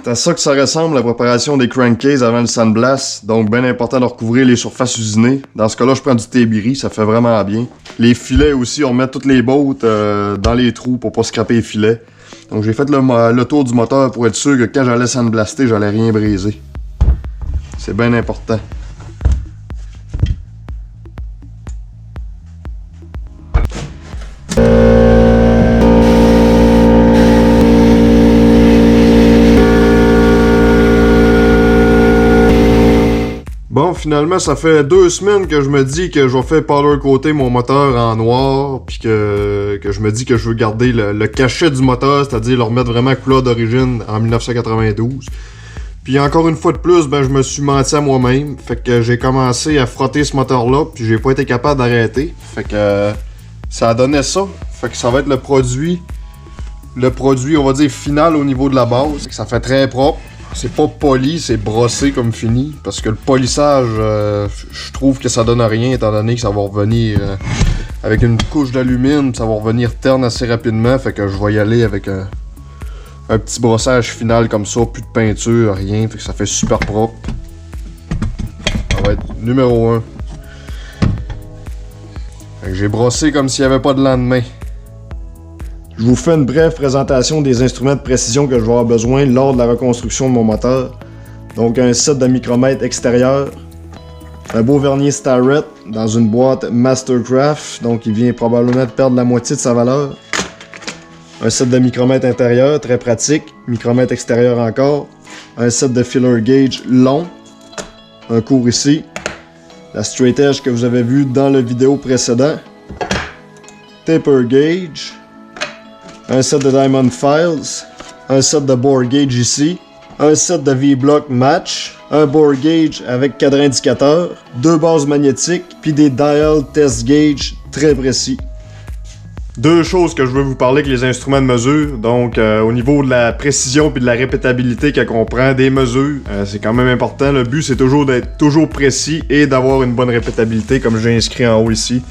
C'est à ça que ça ressemble la préparation des crankcases avant le sandblast, donc bien important de recouvrir les surfaces usinées. Dans ce cas-là, je prends du Tiberi, ça fait vraiment bien. Les filets aussi, on remet toutes les bottes dans les trous pour pas scraper les filets. Donc j'ai fait le tour du moteur pour être sûr que quand j'allais sandblaster, j'allais rien briser. C'est bien important. Bon, finalement, ça fait 2 semaines que je me dis que je vais faire powder coater mon moteur en noir, puis que je me dis que je veux garder le cachet du moteur, c'est-à-dire le remettre vraiment à couleur d'origine en 1992. Puis encore une fois de plus, ben je me suis menti à moi-même, fait que j'ai commencé à frotter ce moteur-là, puis j'ai pas été capable d'arrêter, fait que ça a donné ça. Fait que ça va être le produit, on va dire, final au niveau de la base. Ça fait très propre. C'est pas poli, c'est brossé comme fini. Parce que le polissage, je trouve que ça donne rien, étant donné que ça va revenir avec une couche d'alumine, ça va revenir terne assez rapidement. Fait que je vais y aller avec un petit brossage final comme ça, plus de peinture, rien. Fait que ça fait super propre. Ça va être numéro 1. Fait que j'ai brossé comme s'il n'y avait pas de lendemain. Je vous fais une brève présentation des instruments de précision que je vais avoir besoin lors de la reconstruction de mon moteur. Donc un set de micromètre extérieur, un beau vernier Starrett dans une boîte Mastercraft, donc il vient probablement de perdre la moitié de sa valeur. Un set de micromètre intérieur, très pratique, micromètre extérieur encore, un set de filler gauge long, un court ici, la straight edge que vous avez vu dans la vidéo précédent, taper gauge, un set de Diamond Files, un set de bore gauge ici, un set de V-block match, un bore gauge avec cadran indicateur, 2 bases magnétiques, puis des dial test gauge très précis. 2 choses que je veux vous parler avec les instruments de mesure. Donc au niveau de la précision puis de la répétabilité qu'on prend des mesures, c'est quand même important. Le but c'est toujours d'être toujours précis et d'avoir une bonne répétabilité comme j'ai inscrit en haut ici.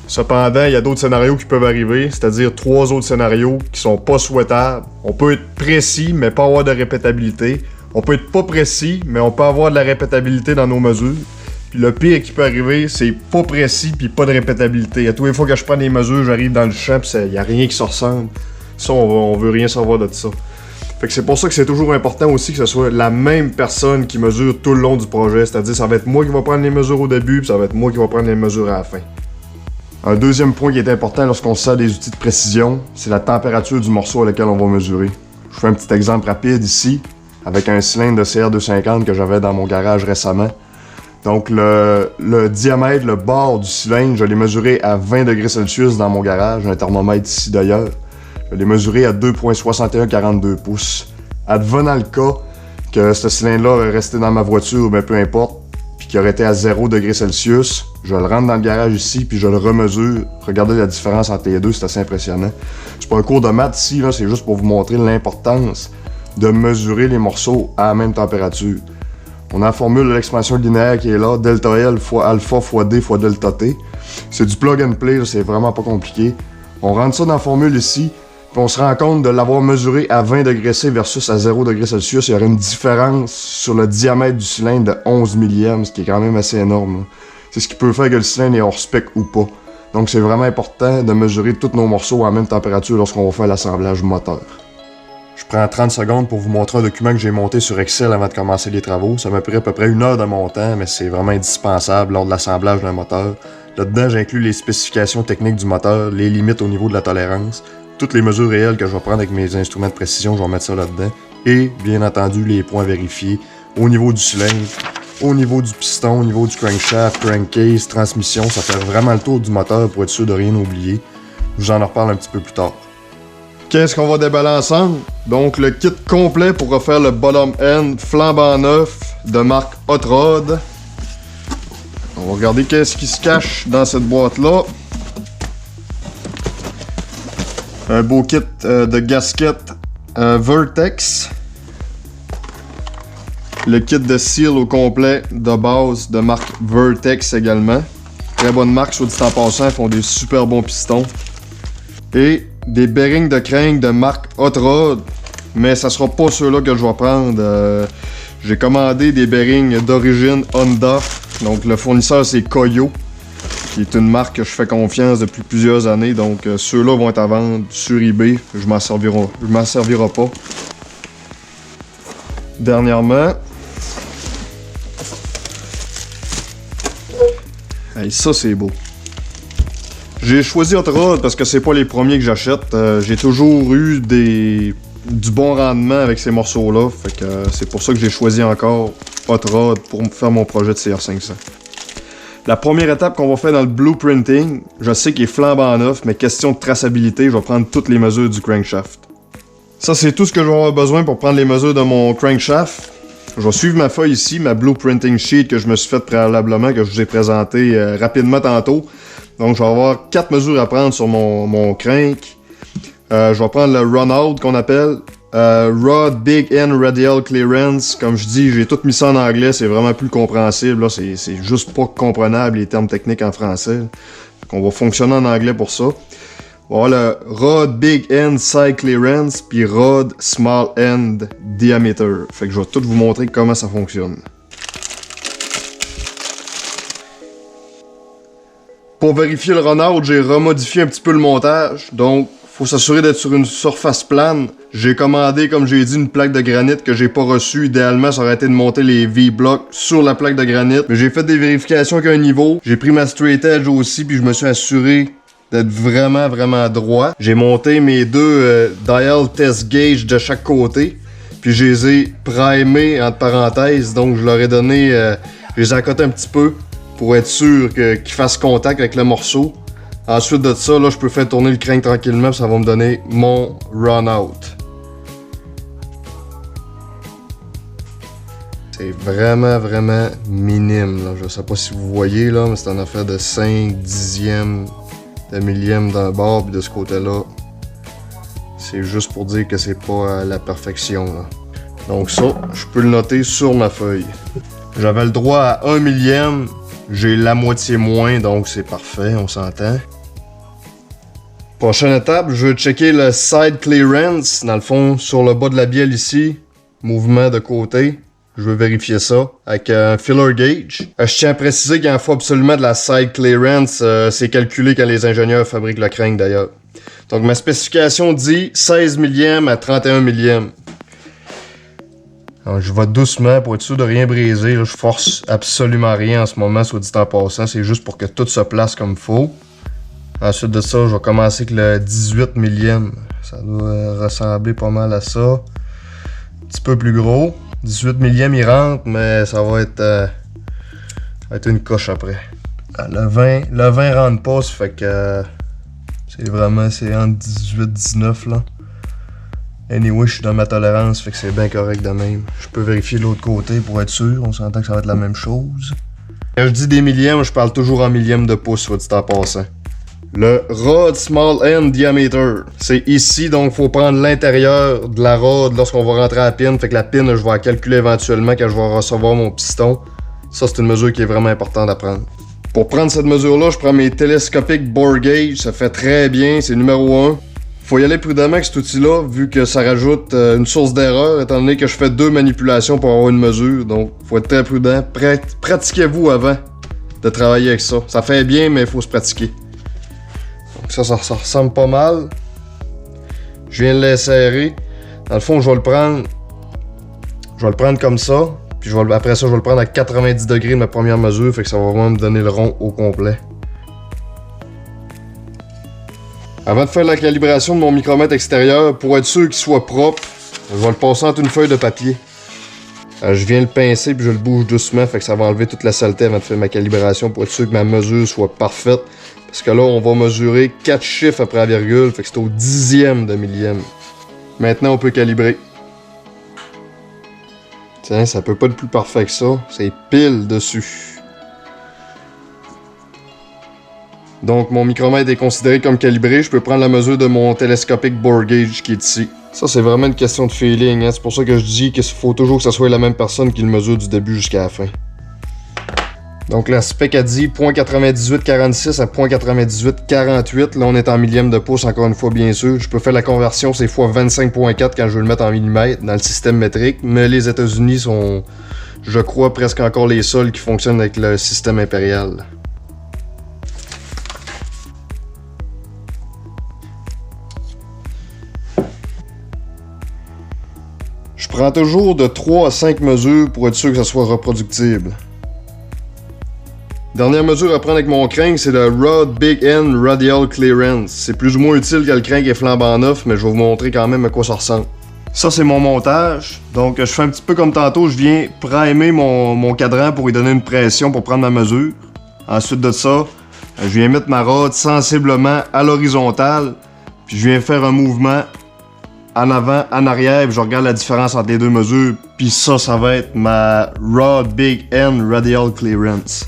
Cependant, il y a d'autres scénarios qui peuvent arriver, c'est-à-dire 3 autres scénarios qui sont pas souhaitables. On peut être précis, mais pas avoir de répétabilité. On peut être pas précis, mais on peut avoir de la répétabilité dans nos mesures. Puis le pire qui peut arriver, c'est pas précis puis pas de répétabilité. À tous les fois que je prends des mesures, j'arrive dans le champ pis il y a rien qui se ressemble. Ça, on veut rien savoir de ça. Fait que c'est pour ça que c'est toujours important aussi que ce soit la même personne qui mesure tout le long du projet. C'est-à-dire, ça va être moi qui va prendre les mesures au début, puis ça va être moi qui va prendre les mesures à la fin. Un deuxième point qui est important lorsqu'on sert des outils de précision, c'est la température du morceau à lequel on va mesurer. Je fais un petit exemple rapide ici, avec un cylindre de CR250 que j'avais dans mon garage récemment. Donc le diamètre, le bord du cylindre, je l'ai mesuré à 20 degrés Celsius dans mon garage, un thermomètre ici d'ailleurs. Je l'ai mesuré à 2.6142 pouces. Advenant le cas que ce cylindre-là aurait resté dans ma voiture, mais peu importe, puis qu'il aurait été à 0 degrés Celsius, je le rentre dans le garage ici, puis je le remesure. Regardez la différence entre les deux, c'est assez impressionnant. C'est pas un cours de maths ici, c'est juste pour vous montrer l'importance de mesurer les morceaux à la même température. On a la formule de l'expansion linéaire qui est là, delta L fois alpha fois D fois delta T. C'est du plug and play, c'est vraiment pas compliqué. On rentre ça dans la formule ici, puis on se rend compte de l'avoir mesuré à 20 degrés C versus à 0 degrés Celsius. Il y aurait une différence sur le diamètre du cylindre de 11 millièmes, ce qui est quand même assez énorme. C'est ce qui peut faire que le cylindre est hors spec ou pas. Donc c'est vraiment important de mesurer tous nos morceaux à la même température lorsqu'on va faire l'assemblage moteur. Je prends 30 secondes pour vous montrer un document que j'ai monté sur Excel avant de commencer les travaux. Ça m'a pris à peu près 1 heure de mon temps, mais c'est vraiment indispensable lors de l'assemblage d'un moteur. Là-dedans, j'inclus les spécifications techniques du moteur, les limites au niveau de la tolérance, toutes les mesures réelles que je vais prendre avec mes instruments de précision, je vais mettre ça là-dedans. Et, bien entendu, les points vérifiés au niveau du cylindre, au niveau du piston, au niveau du crankshaft, crankcase, transmission. Ça fait vraiment le tour du moteur pour être sûr de rien oublier. Je vous en reparle un petit peu plus tard. Qu'est-ce qu'on va déballer ensemble? Donc le kit complet pour refaire le bottom end flambant neuf de marque Hot Rod. On va regarder qu'est-ce qui se cache dans cette boîte-là. Un beau kit de gasket Vertex. Le kit de seal au complet de base de marque Vertex également. Très bonne marque, soit dit en passant, ils font des super bons pistons. Et des bearings de crank de marque Hot Rod. mais ça sera pas ceux-là que je vais prendre. J'ai commandé des bearings d'origine Honda. Donc le fournisseur c'est Koyo, qui est une marque que je fais confiance depuis plusieurs années. Donc ceux-là vont être à vendre sur eBay. Je m'en servirai pas. Dernièrement, hey, ça c'est beau. J'ai choisi Hot Rod parce que c'est pas les premiers que j'achète. J'ai toujours eu du bon rendement avec ces morceaux-là. Fait que c'est pour ça que j'ai choisi encore Hot Rod pour me faire mon projet de CR500. La première étape qu'on va faire dans le blueprinting, je sais qu'il est flambant neuf, mais question de traçabilité, je vais prendre toutes les mesures du crankshaft. Ça, c'est tout ce que je vais avoir besoin pour prendre les mesures de mon crankshaft. Je vais suivre ma feuille ici, ma blueprinting sheet que je me suis faite préalablement, que je vous ai présenté rapidement tantôt. Donc, je vais avoir 4 mesures à prendre sur mon crank. Je vais prendre le run-out qu'on appelle. Rod Big End Radial Clearance. Comme je dis, j'ai tout mis ça en anglais, c'est vraiment plus compréhensible. Là, c'est juste pas comprenable les termes techniques en français. Donc, on va fonctionner en anglais pour ça. On va avoir le Rod Big End Side Clearance, puis Rod Small End Diameter. Fait que je vais tout vous montrer comment ça fonctionne. Pour vérifier le run-out, j'ai remodifié un petit peu le montage. Donc, faut s'assurer d'être sur une surface plane. J'ai commandé, comme j'ai dit, une plaque de granit que j'ai pas reçue. Idéalement, ça aurait été de monter les V-blocs sur la plaque de granit. Mais j'ai fait des vérifications avec un niveau. J'ai pris ma straight edge aussi, puis je me suis assuré d'être vraiment droit. J'ai monté mes deux dial test gauge de chaque côté. Puis je les ai primés entre parenthèses. Donc je leur ai donné, je les ai accotés un petit peu pour être sûr qu'ils fassent contact avec le morceau. Ensuite de ça, là, je peux faire tourner le crank tranquillement, puis ça va me donner mon run-out. C'est vraiment minime, là. Je sais pas si vous voyez, là, mais c'est une affaire de 5 dixièmes de millième d'un bord, puis de ce côté-là, c'est juste pour dire que c'est pas à la perfection, là. Donc ça, je peux le noter sur ma feuille. J'avais le droit à 1 millième, j'ai la moitié moins, donc c'est parfait, on s'entend. Prochaine étape, je veux checker le side clearance, dans le fond, sur le bas de la bielle ici, mouvement de côté. Je veux vérifier ça avec un filler gauge. Je tiens à préciser qu'il en faut absolument de la side clearance. C'est calculé quand les ingénieurs fabriquent le crank d'ailleurs. Donc ma spécification dit 16 millième à 31 millième. Alors, je vais doucement pour être sûr de rien briser. Là, je force absolument rien en ce moment, soit dit en passant. C'est juste pour que tout se place comme il faut. Ensuite de ça, je vais commencer avec le 18 millième. Ça doit ressembler pas mal à ça. Un petit peu plus gros. 18 millième, il rentre, mais ça va être une coche après. Le 20 rentre pas, ça fait que c'est entre 18 et 19 là. Anyway, je suis dans ma tolérance, fait que c'est bien correct de même. Je peux vérifier de l'autre côté pour être sûr, on s'entend que ça va être la même chose. Quand je dis des millièmes, je parle toujours en millième de pouce, soit dit en passant. Le Rod Small End Diameter, c'est ici, donc il faut prendre l'intérieur de la rod lorsqu'on va rentrer à la pin. Fait que la pin, je vais la calculer éventuellement quand je vais recevoir mon piston. Ça, c'est une mesure qui est vraiment importante à prendre. Pour prendre cette mesure-là, je prends mes télescopiques bore gauge, ça fait très bien, c'est numéro 1. Faut y aller prudemment avec cet outil-là, vu que ça rajoute une source d'erreur, étant donné que je fais 2 manipulations pour avoir une mesure. Donc, faut être très prudent. Pratiquez-vous avant de travailler avec ça. Ça fait bien, mais il faut se pratiquer. Donc ça ressemble pas mal. Je viens de l'insérer. Dans le fond, je vais le prendre comme ça. Puis après ça, je vais le prendre à 90 degrés de ma première mesure. Fait que ça va vraiment me donner le rond au complet. Avant de faire la calibration de mon micromètre extérieur, pour être sûr qu'il soit propre, je vais le passer entre une feuille de papier. Je viens le pincer puis je le bouge doucement, fait que ça va enlever toute la saleté avant de faire ma calibration pour être sûr que ma mesure soit parfaite. Parce que là, on va mesurer 4 chiffres après la virgule, fait que c'est au dixième de millième. Maintenant, on peut calibrer. Tiens, ça peut pas être plus parfait que ça, c'est pile dessus. Donc mon micromètre est considéré comme calibré, je peux prendre la mesure de mon télescopique bore gauge qui est ici. Ça c'est vraiment une question de feeling, hein? C'est pour ça que je dis qu'il faut toujours que ce soit la même personne qui le mesure du début jusqu'à la fin. Donc la spec a dit .9846 à .9848. Là, on est en millième de pouce, encore une fois, bien sûr. Je peux faire la conversion, c'est fois 25.4 quand je veux le mettre en millimètres dans le système métrique. Mais les États-Unis sont, je crois, presque encore les seuls qui fonctionnent avec le système impérial. Je prends toujours de 3 à 5 mesures pour être sûr que ça soit reproductible. Dernière mesure à prendre avec mon crank, c'est le Rod Big End Radial Clearance. C'est plus ou moins utile que le crank est flambant neuf, mais je vais vous montrer quand même à quoi ça ressemble. Ça, c'est mon montage. Donc, je fais un petit peu comme tantôt, je viens primer mon cadran pour lui donner une pression pour prendre ma mesure. Ensuite de ça, je viens mettre ma rod sensiblement à l'horizontale, puis je viens faire un mouvement en avant, en arrière, puis je regarde la différence entre les deux mesures, puis ça va être ma Rod Big End Radial Clearance.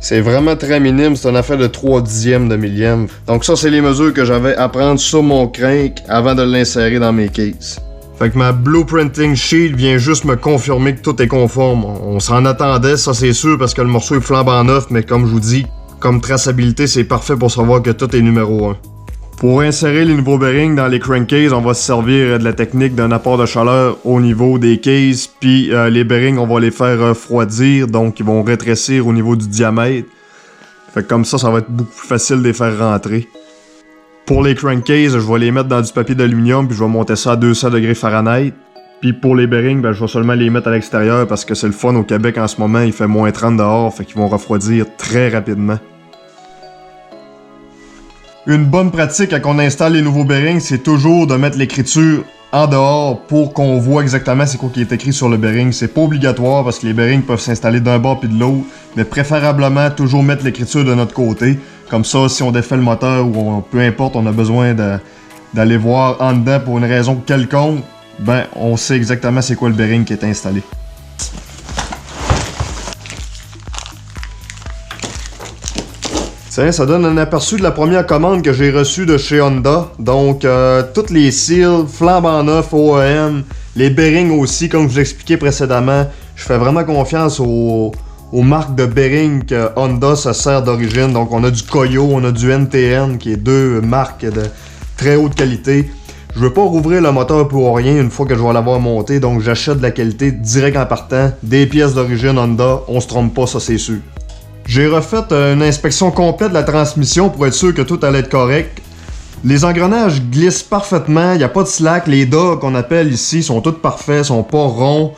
C'est vraiment très minime, c'est une affaire de 3/10 de millième. Donc ça, c'est les mesures que j'avais à prendre sur mon crank avant de l'insérer dans mes cases. Fait que ma blueprinting sheet vient juste me confirmer que tout est conforme. On s'en attendait, ça c'est sûr, parce que le morceau est flambant neuf, mais comme je vous dis, comme traçabilité, c'est parfait pour savoir que tout est numéro 1. Pour insérer les nouveaux bearings dans les crankcases, on va se servir de la technique d'un apport de chaleur au niveau des cases, puis les bearings, on va les faire refroidir, donc ils vont rétrécir au niveau du diamètre. Fait que comme ça va être beaucoup plus facile de les faire rentrer. Pour les crankcases, je vais les mettre dans du papier d'aluminium, puis je vais monter ça à 200 degrés Fahrenheit. Puis pour les bearings, je vais seulement les mettre à l'extérieur parce que c'est le fun au Québec en ce moment, il fait moins 30 dehors, fait qu'ils vont refroidir très rapidement. Une bonne pratique quand on installe les nouveaux bearings, c'est toujours de mettre l'écriture en dehors pour qu'on voit exactement c'est quoi qui est écrit sur le bearing. C'est pas obligatoire parce que les bearings peuvent s'installer d'un bord puis de l'autre, mais préférablement toujours mettre l'écriture de notre côté. Comme ça, si on défait le moteur ou peu importe, on a besoin d'aller voir en dedans pour une raison quelconque, ben on sait exactement c'est quoi le bearing qui est installé. Tiens, ça donne un aperçu de la première commande que j'ai reçue de chez Honda. Donc, toutes les seals, flambant neuf, OEM, les bearings aussi, comme je vous expliquais précédemment. Je fais vraiment confiance aux marques de bearings que Honda se sert d'origine. Donc, on a du Koyo, on a du NTN, qui est deux marques de très haute qualité. Je veux pas rouvrir le moteur pour rien une fois que je vais l'avoir monté. Donc, j'achète de la qualité direct en partant. Des pièces d'origine Honda, on se trompe pas, ça c'est sûr. J'ai refait une inspection complète de la transmission pour être sûr que tout allait être correct. Les engrenages glissent parfaitement, il n'y a pas de slack, les DA qu'on appelle ici sont tous parfaits, sont pas ronds.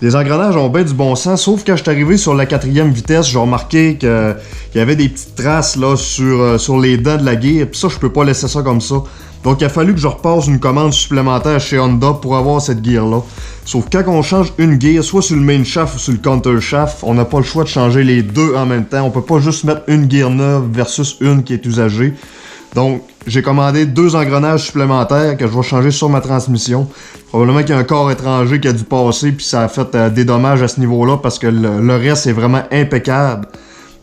Les engrenages ont bien du bon sens, sauf quand je suis arrivé sur la 4e vitesse, j'ai remarqué qu'il y avait des petites traces là sur les dents de la gear, puis ça je peux pas laisser ça comme ça. Donc il a fallu que je repasse une commande supplémentaire chez Honda pour avoir cette gear là. Sauf que quand on change une gear, soit sur le main shaft ou sur le counter shaft, on n'a pas le choix de changer les deux en même temps. On peut pas juste mettre une gear neuve versus une qui est usagée. Donc j'ai commandé 2 engrenages supplémentaires que je vais changer sur ma transmission. Probablement qu'il y a un corps étranger qui a dû passer puis ça a fait des dommages à ce niveau-là parce que le reste est vraiment impeccable.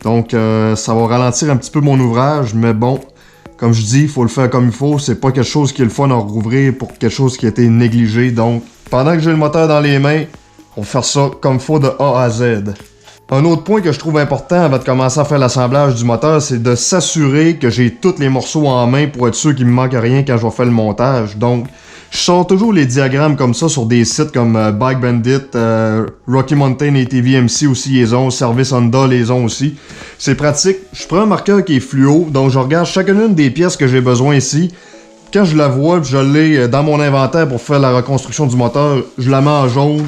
Donc ça va ralentir un petit peu mon ouvrage, mais bon, comme je dis, il faut le faire comme il faut. C'est pas quelque chose qui est le fun à rouvrir pour quelque chose qui a été négligé. Donc pendant que j'ai le moteur dans les mains, on va faire ça comme il faut de A à Z. Un autre point que je trouve important avant de commencer à faire l'assemblage du moteur, c'est de s'assurer que j'ai tous les morceaux en main pour être sûr qu'il me manque rien quand je vais faire le montage. Donc, je sors toujours les diagrammes comme ça sur des sites comme Bike Bandit, Rocky Mountain ATV MC aussi les ont, Service Honda les ont aussi. C'est pratique. Je prends un marqueur qui est fluo, donc je regarde chacune des pièces que j'ai besoin ici. Quand je la vois, je l'ai dans mon inventaire pour faire la reconstruction du moteur, je la mets en jaune.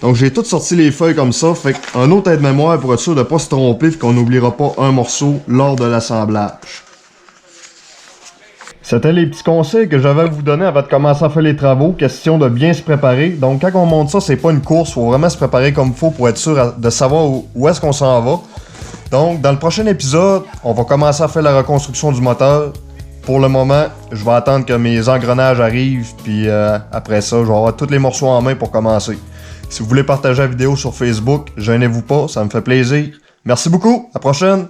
Donc j'ai tout sorti les feuilles comme ça, fait qu'un autre aide-mémoire pour être sûr de ne pas se tromper et qu'on n'oubliera pas un morceau lors de l'assemblage. C'était les petits conseils que j'avais à vous donner avant de commencer à faire les travaux, question de bien se préparer. Donc quand on monte ça, c'est pas une course, faut vraiment se préparer comme il faut pour être sûr de savoir où est-ce qu'on s'en va. Donc dans le prochain épisode, on va commencer à faire la reconstruction du moteur. Pour le moment, je vais attendre que mes engrenages arrivent, puis après ça, je vais avoir tous les morceaux en main pour commencer. Si vous voulez partager la vidéo sur Facebook, gênez-vous pas, ça me fait plaisir. Merci beaucoup, à la prochaine!